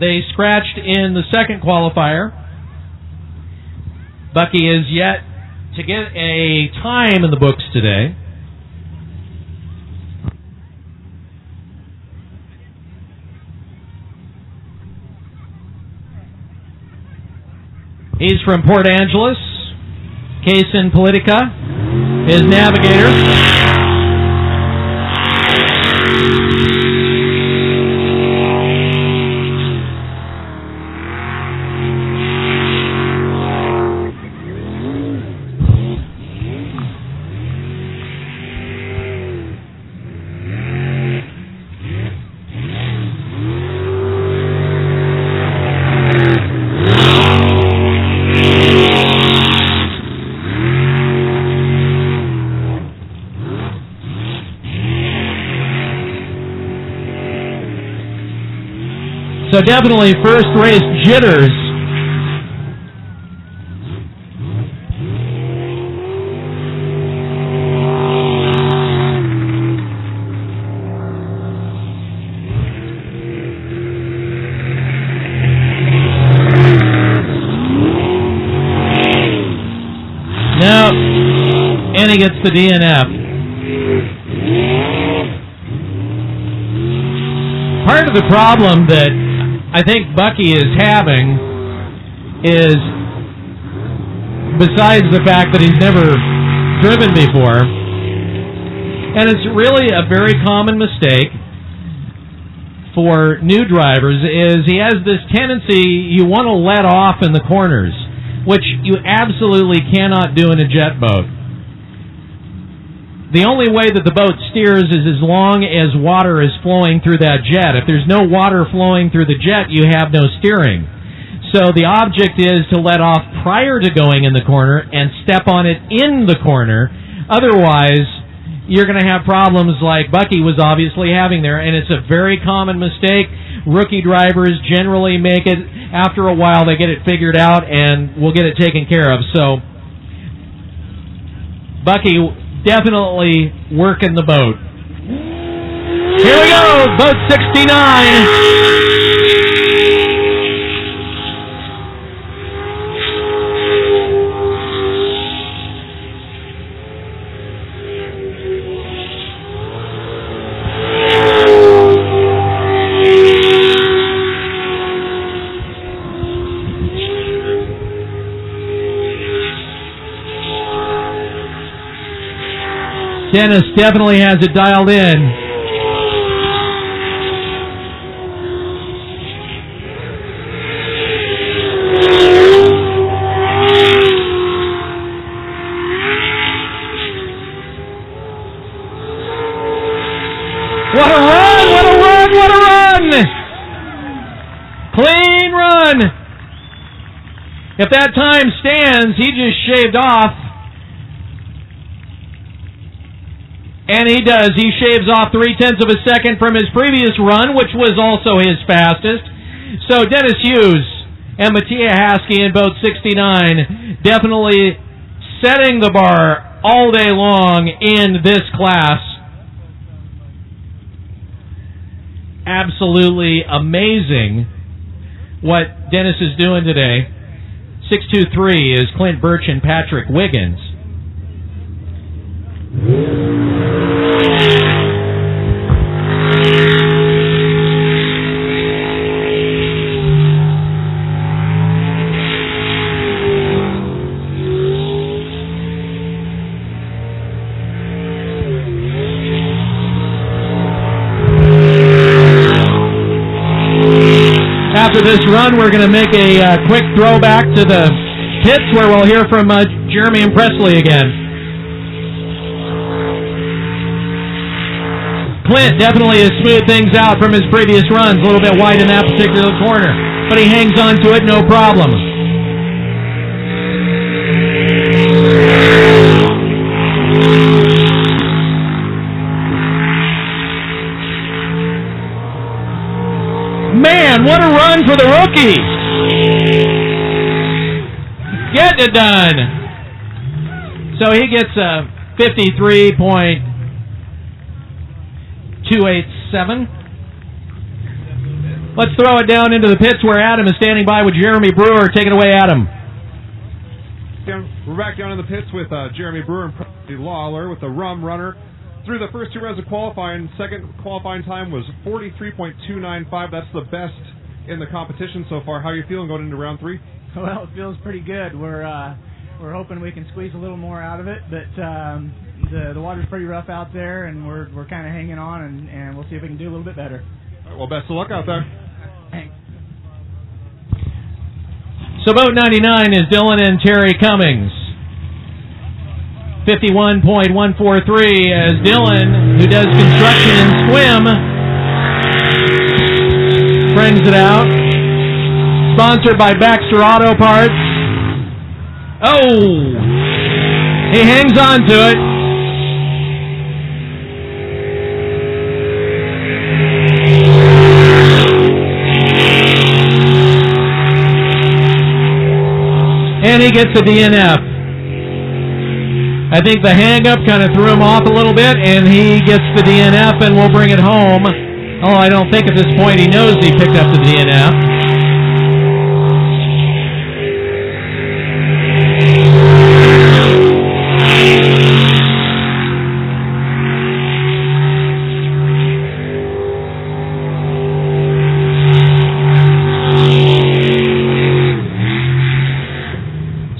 They scratched in the second qualifier. Bucky is yet to get a time in the books today. He's from Port Angeles. Kaysen Politica, his navigator. So definitely first race jitters. No, and he gets the DNF. Part of the problem that I think Bucky is having is, besides the fact that he's never driven before, and it's really a very common mistake for new drivers, is he has this tendency, you want to let off in the corners, which you absolutely cannot do in a jet boat. The only way that the boat steers is as long as water is flowing through that jet. If there's no water flowing through the jet, you have no steering. So the object is to let off prior to going in the corner and step on it in the corner. Otherwise, you're going to have problems like Bucky was obviously having there, and it's a very common mistake. Rookie drivers generally make it. After a while, they get it figured out, and we'll get it taken care of. So Bucky definitely working the boat. Here we go, boat 69. Dennis definitely has it dialed in. What a run! What a run! What a run! Clean run! If that time stands, he just shaved off. And he does. He shaves off 0.3 of a second from his previous run, which was also his fastest. So Dennis Hughes and Mattia Haskey in boat 69 definitely setting the bar all day long in this class. Absolutely amazing what Dennis is doing today. 623 is Clint Birch and Patrick Wiggins. After this run, we're going to make a quick throwback to the pits where we'll hear from Jeremy and Presley again. Clint definitely has smoothed things out from his previous runs, a little bit wide in that particular corner, but he hangs on to it no problem. Man, what a run for the rookie! Getting it done. So he gets a 53.287. Let's throw it down into the pits where Adam is standing by with Jeremy Brewer. Take it away, Adam. We're back down in the pits with Jeremy Brewer and Presley Lawler with the Rum Runner. Through the first 2 rounds of qualifying, second qualifying time was 43.295. That's the best in the competition so far. How are you feeling going into round 3? Well, it feels pretty good. We're hoping we can squeeze a little more out of it, but the water's pretty rough out there, and we're kind of hanging on, and we'll see if we can do a little bit better. All right, well, best of luck out there. Thanks. So boat 99 is Dylan and Terry Cummings. 51.143 as Dylan, who does construction and swim, brings it out. Sponsored by Baxter Auto Parts. Oh! He hangs on to it. And he gets a DNF. I think the hang-up kind of threw him off a little bit, and he gets the DNF, and we'll bring it home. Oh, I don't think at this point he knows he picked up the DNF.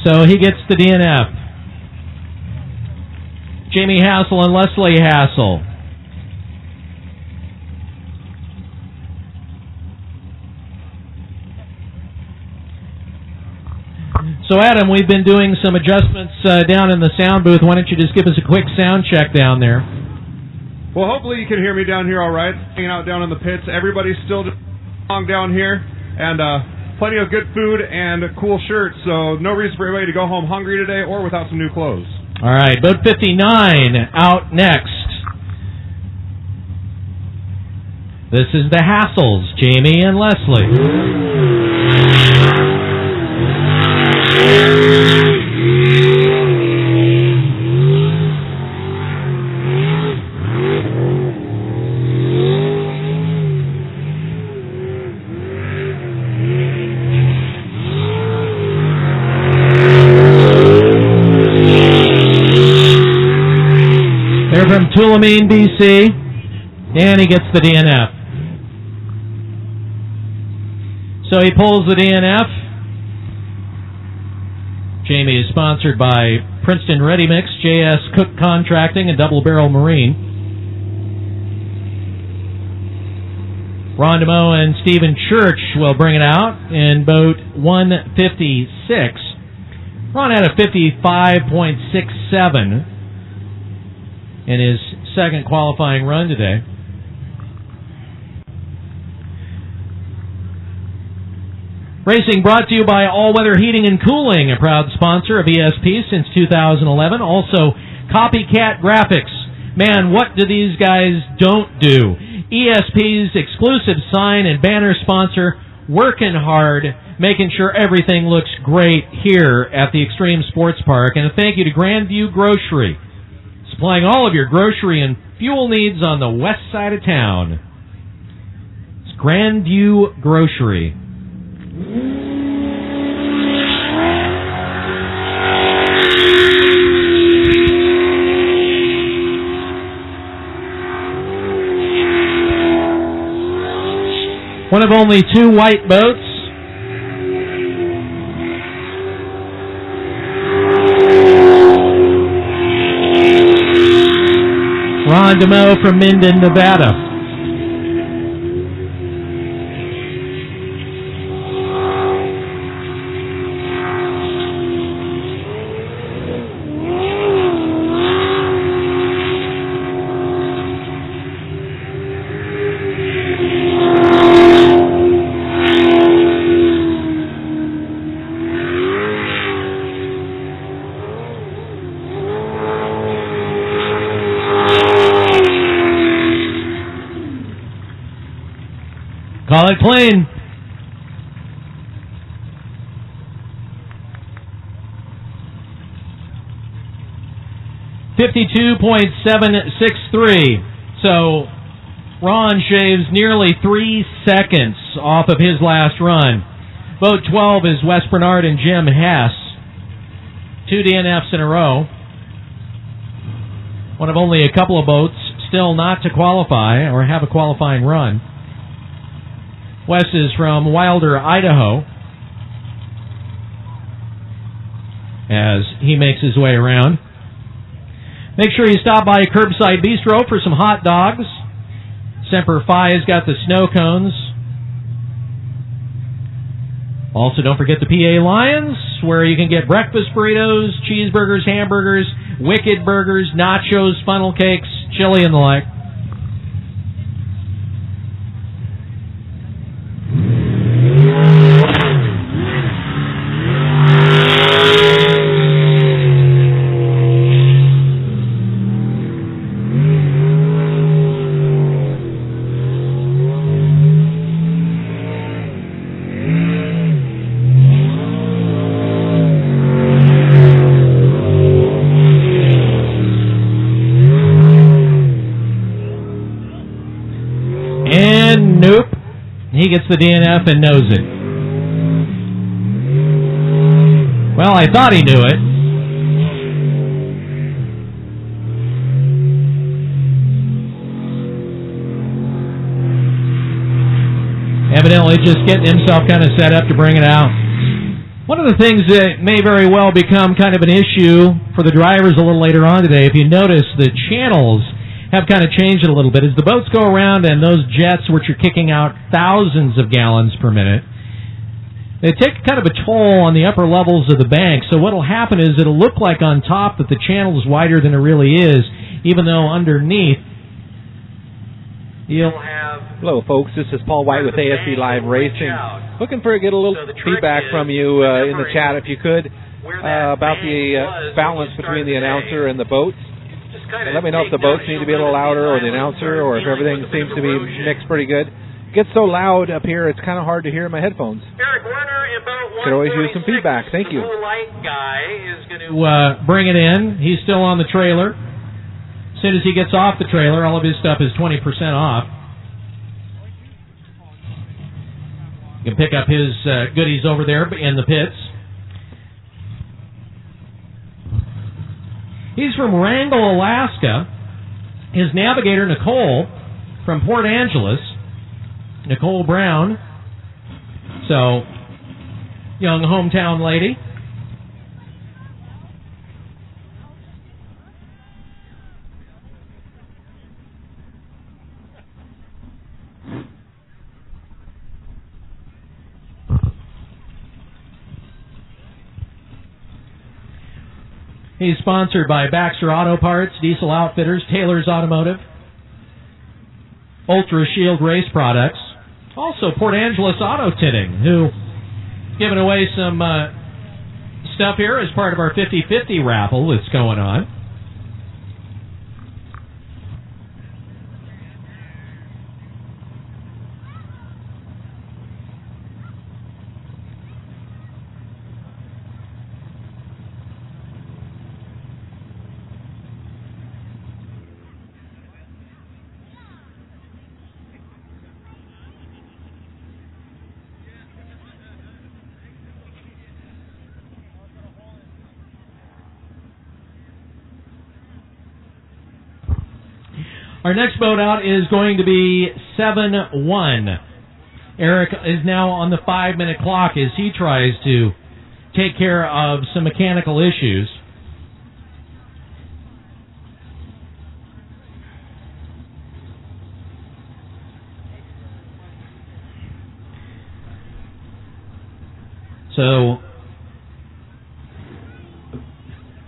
So he gets the DNF. Jamie Hassel and Leslie Hassel. So Adam, we've been doing some adjustments down in the sound booth. Why don't you just give us a quick sound check down there? Well, hopefully you can hear me down here all right. Hanging out down in the pits. Everybody's still long down here. And plenty of good food and cool shirts, so no reason for everybody to go home hungry today or without some new clothes. All right, boat 59 out next. This is the Hassels, Jamie and Leslie. They're from Tulameen, BC, and he gets the DNF. So he pulls the DNF. Jamie is sponsored by Princeton Ready Mix, J.S. Cook Contracting, and Double Barrel Marine. Ron DeMoe and Stephen Church will bring it out in boat 156. Ron had a 55.67 in his second qualifying run today. Racing brought to you by All Weather Heating and Cooling, a proud sponsor of ESP since 2011. Also, Copycat Graphics. Man, what do these guys don't do? ESP's exclusive sign and banner sponsor, working hard, making sure everything looks great here at the Extreme Sports Park. And a thank you to Grandview Grocery, supplying all of your grocery and fuel needs on the west side of town. It's Grandview Grocery. One of only 2 white boats. Ron DeMoe from Minden, Nevada. Call it clean. .52.763. So Ron shaves nearly 3 seconds off of his last run. Boat 12 is Wes Bernard and Jim Hess. 2 DNFs in a row. One of only a couple of boats still not to qualify or have a qualifying run. Wes is from Wilder, Idaho, as he makes his way around. Make sure you stop by Curbside Bistro for some hot dogs. Semper Fi's got the snow cones. Also, don't forget the PA Lions, where you can get breakfast burritos, cheeseburgers, hamburgers, wicked burgers, nachos, funnel cakes, chili, and the like. Nope. He gets the DNF and knows it. Well, I thought he knew it. Evidently just getting himself kind of set up to bring it out. One of the things that may very well become kind of an issue for the drivers a little later on today, if you notice the channels have kind of changed it a little bit. As the boats go around and those jets, which are kicking out thousands of gallons per minute, they take kind of a toll on the upper levels of the bank. So what will happen is it'll look like on top that the channel is wider than it really is, even though underneath you'll have... Hello, folks. This is Paul White with ASC Live Racing. Looking for get a little feedback from you in the chat, if you could, about the balance between the announcer and the boats. Let me know if the boats need to be a little louder, or the announcer, or if everything seems to be mixed pretty good. It gets so loud up here, it's kind of hard to hear in my headphones. Could always use some feedback. Thank you. Bring it in. He's still on the trailer. As soon as he gets off the trailer, all of his stuff is 20% off. You can pick up his goodies over there in the pits. He's from Wrangell, Alaska. His navigator, Nicole, from Port Angeles. Nicole Brown. So, young hometown lady. He's sponsored by Baxter Auto Parts, Diesel Outfitters, Taylor's Automotive, Ultra Shield Race Products, also Port Angeles Auto Tinting, who is giving away some stuff here as part of our 50-50 raffle that's going on. Our next boat out is going to be 7-1. Eric is now on the 5-minute clock as he tries to take care of some mechanical issues. So,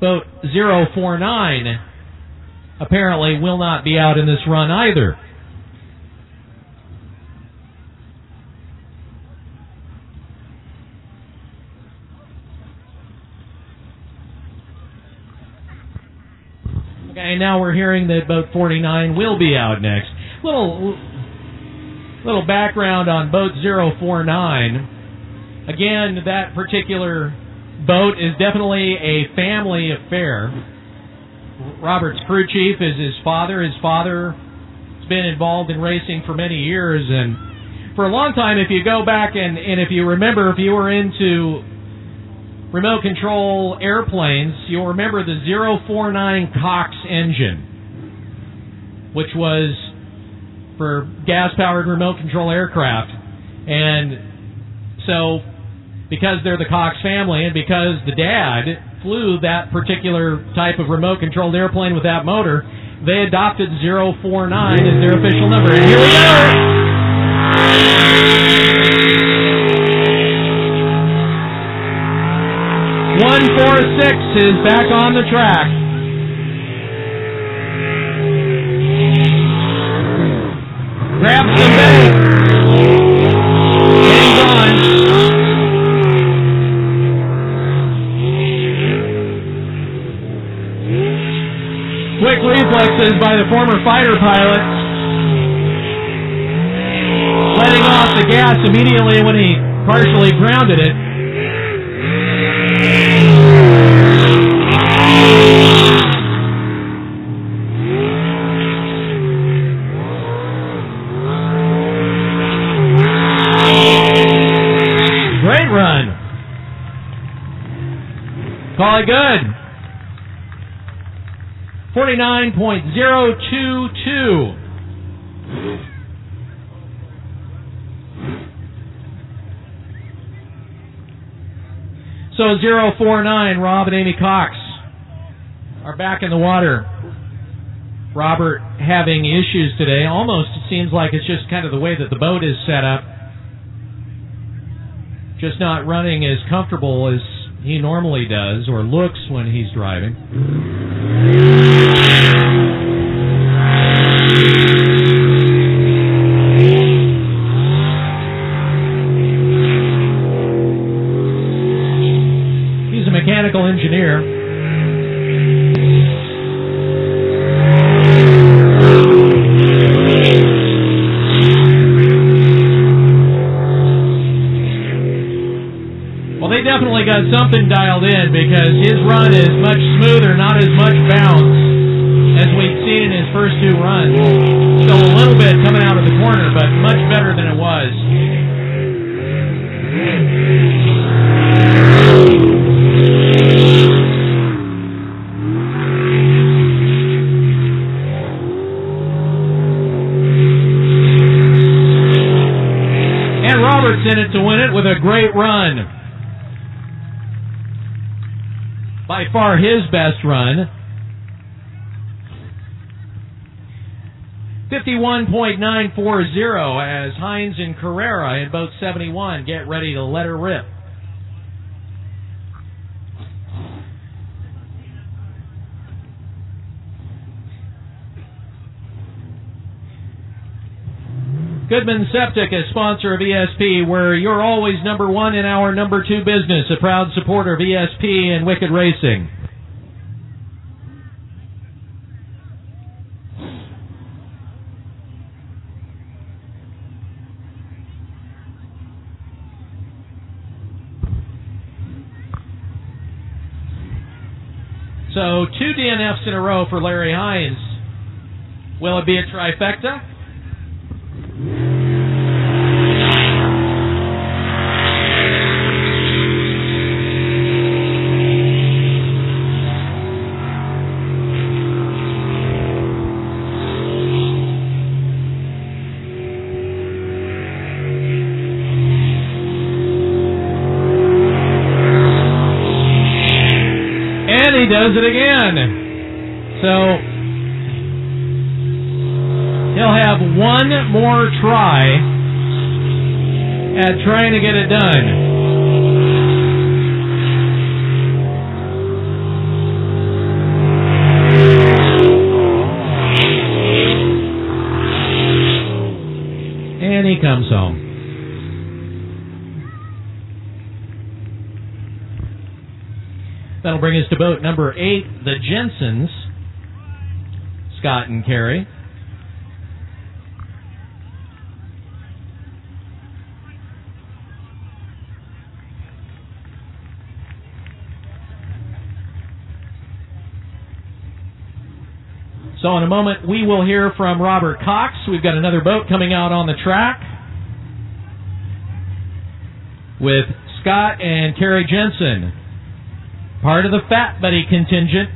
boat 049 apparently will not be out in this run either. Okay, now we're hearing that boat 49 will be out next. Little background on boat 049. Again, that particular boat is definitely a family affair. Robert's crew chief is his father. His father been involved in racing for many years, and for a long time, if you go back and if you remember, if you were into remote control airplanes, you'll remember the 049 Cox engine, which was for gas-powered remote control aircraft. And so, because they're the Cox family, and because the dad flew that particular type of remote-controlled airplane with that motor, they adopted 049 as their official number. And here we go! 146 is back on the track. Grabs the bank. Hangs on. Quick reflexes by the former fighter pilot. Letting off the gas immediately when he partially grounded it. Great run. Call it good. 49.022. So 049, Rob and Amy Cox are back in the water. Robert having issues today. Almost it seems like it's just kind of the way that the boat is set up. Just not running as comfortable as he normally does or looks when he's driving. He's a mechanical engineer. Well, they definitely got something dialed in because his run is much smoother, not as much bounce as we've seen in his first two runs. Still a little bit coming out of the corner, but much better than it was. And Robert's in it to win it with a great run. By far his best run. 51.940 as Hines and Carrera in boat 71 get ready to let her rip. Goodman Septic, a sponsor of ESP, where you're always number one in our number two business, a proud supporter of ESP and Wicked Racing. So 2 DNFs in a row for Larry Hines. Will it be a trifecta? And he does it again. So he'll have one more try at trying to get it done. And he comes home. That'll bring us to boat number 8, the Jensens, Scott and Carey. So in a moment, we will hear from Robert Cox. We've got another boat coming out on the track with Scott and Kerry Jensen, part of the Fat Buddy contingent.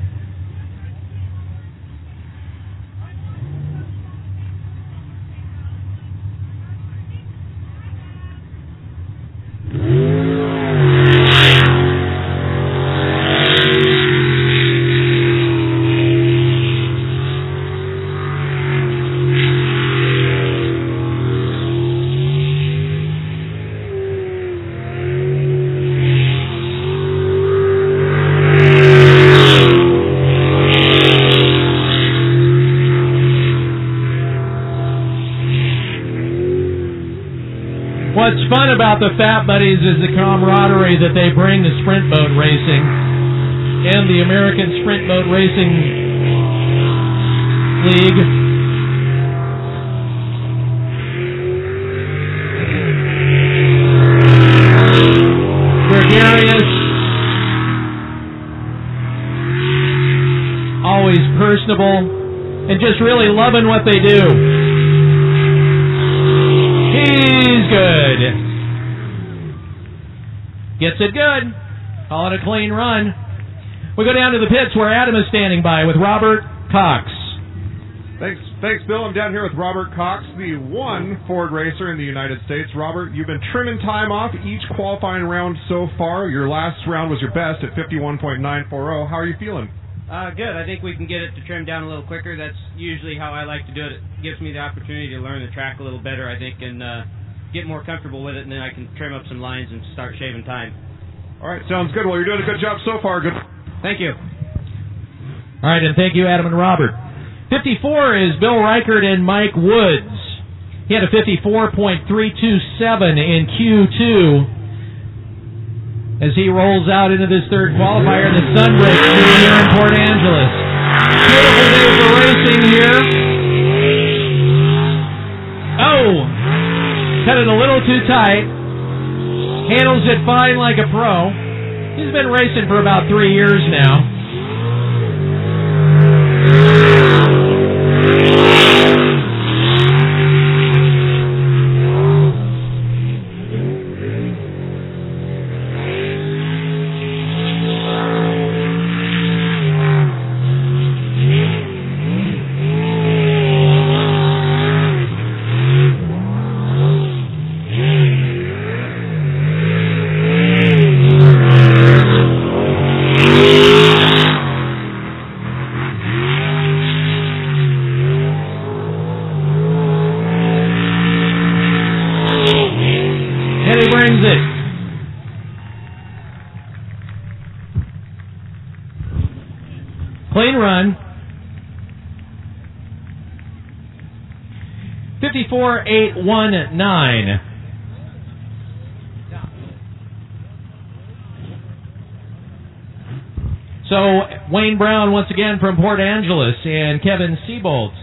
What's fun about the Fat Buddies is the camaraderie that they bring to sprint boat racing and the American Sprint Boat Racing League. Gregarious, always personable, and just really loving what they do. He's good. Gets it good. Call it a clean run. We go down to the pits where Adam is standing by with Robert Cox. Thanks, Bill. I'm down here with Robert Cox, the one Ford racer in the United States. Robert, you've been trimming time off each qualifying round so far. Your last round was your best at 51.940. How are you feeling? Good. I think we can get it to trim down a little quicker. That's usually how I like to do it. It gives me the opportunity to learn the track a little better, I think, and get more comfortable with it, and then I can trim up some lines and start shaving time. All right, sounds good. Well, you're doing a good job so far. Good. Thank you. All right, and thank you, Adam and Robert. 54 is Bill Reichert and Mike Woods. He had a 54.327 in Q2 as he rolls out into this third qualifier, and the sun breaks through here in Port Angeles. Beautiful day for racing here. Oh! Cut it a little too tight. Handles it fine like a pro. He's been racing for about 3 years now. Clean run. 54.819. So Wayne Brown once again from Port Angeles and Kevin Seabolt